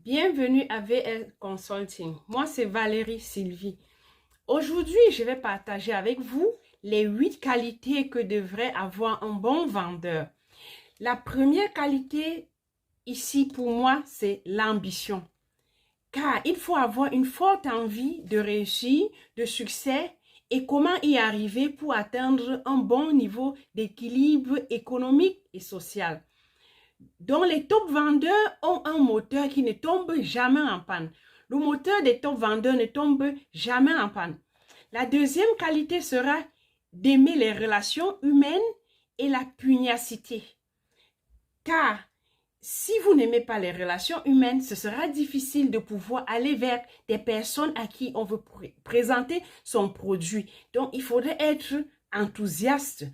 Bienvenue à VL Consulting. Moi, c'est Valérie Sylvie. Aujourd'hui, je vais partager avec vous les 8 qualités que devrait avoir un bon vendeur. La première qualité ici pour moi, c'est l'ambition. Car il faut avoir une forte envie de réussir, de succès et comment y arriver pour atteindre un bon niveau d'équilibre économique et social. Donc, les top vendeurs ont un moteur qui ne tombe jamais en panne. Le moteur des top vendeurs ne tombe jamais en panne. La deuxième qualité sera d'aimer les relations humaines et la pugnacité. Car si vous n'aimez pas les relations humaines, ce sera difficile de pouvoir aller vers des personnes à qui on veut présenter son produit. Donc, il faudrait être enthousiaste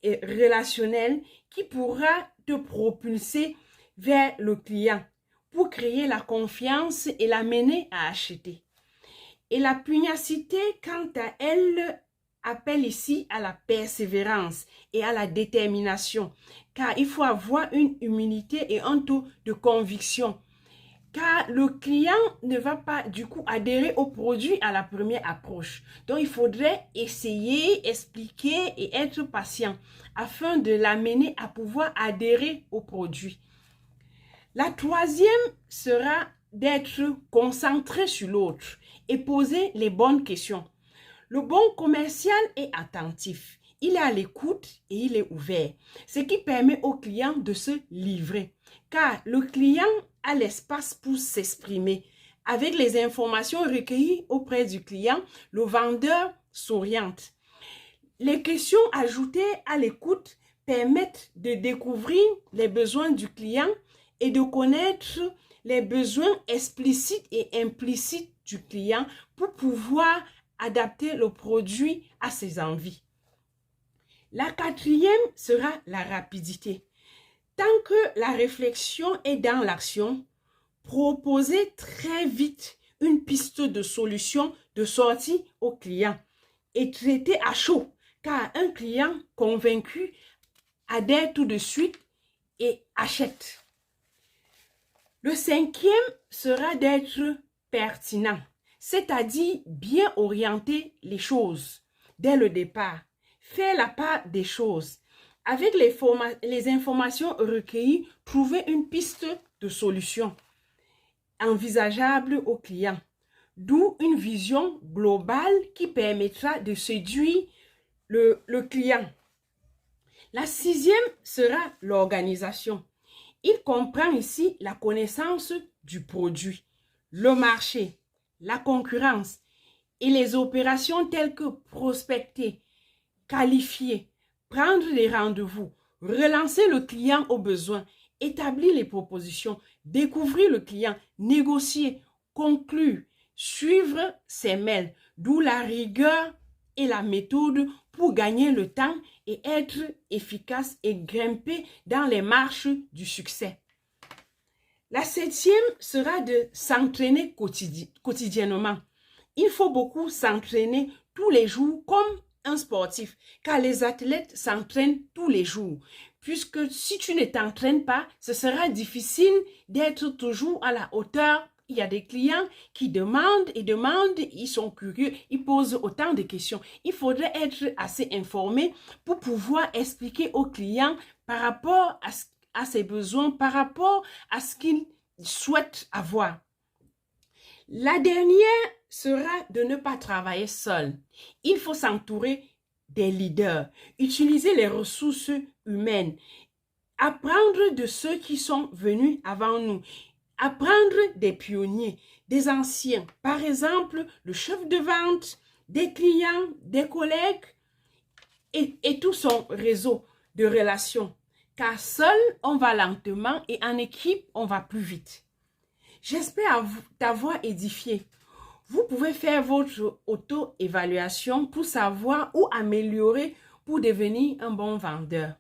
et relationnel qui pourra te propulser vers le client pour créer la confiance et l'amener à acheter. Et la pugnacité, quant à elle, appelle ici à la persévérance et à la détermination, car il faut avoir une humilité et un taux de conviction. Car le client ne va pas du coup adhérer au produit à la première approche. Donc, il faudrait essayer, expliquer et être patient afin de l'amener à pouvoir adhérer au produit. La troisième sera d'être concentré sur l'autre et poser les bonnes questions. Le bon commercial est attentif. Il est à l'écoute et il est ouvert, ce qui permet au client de se livrer. Car le client a l'espace pour s'exprimer. Avec les informations recueillies auprès du client, le vendeur s'oriente. Les questions ajoutées à l'écoute permettent de découvrir les besoins du client et de connaître les besoins explicites et implicites du client pour pouvoir adapter le produit à ses envies. La quatrième sera la rapidité. Tant que la réflexion est dans l'action, proposez très vite une piste de solution de sortie au client et traitez à chaud, car un client convaincu adhère tout de suite et achète. Le cinquième sera d'être pertinent, c'est-à-dire bien orienter les choses dès le départ, faire la part des choses. Avec les informations recueillies, trouver une piste de solution envisageable au client, d'où une vision globale qui permettra de séduire le client. La sixième sera l'organisation. Il comprend ici la connaissance du produit, le marché, la concurrence et les opérations telles que prospecter, qualifier, prendre les rendez-vous, relancer le client au besoin, établir les propositions, découvrir le client, négocier, conclure, suivre ses mails, d'où la rigueur et la méthode pour gagner le temps et être efficace et grimper dans les marches du succès. La septième sera de s'entraîner quotidiennement. Il faut beaucoup s'entraîner tous les jours comme un sportif, car les athlètes s'entraînent tous les jours. Puisque si tu ne t'entraînes pas, ce sera difficile d'être toujours à la hauteur. Il y a des clients qui demandent et demandent, ils sont curieux, ils posent autant de questions. Il faudrait être assez informé pour pouvoir expliquer aux clients par rapport à ses besoins, par rapport à ce qu'ils souhaitent avoir. La dernière sera de ne pas travailler seul. Il faut s'entourer des leaders, utiliser les ressources humaines, apprendre de ceux qui sont venus avant nous, apprendre des pionniers, des anciens, par exemple le chef de vente, des clients, des collègues et tout son réseau de relations. Car seul, on va lentement et en équipe, on va plus vite. J'espère t'avoir édifié. Vous pouvez faire votre auto-évaluation pour savoir où améliorer pour devenir un bon vendeur.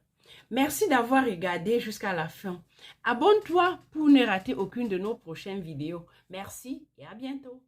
Merci d'avoir regardé jusqu'à la fin. Abonne-toi pour ne rater aucune de nos prochaines vidéos. Merci et à bientôt.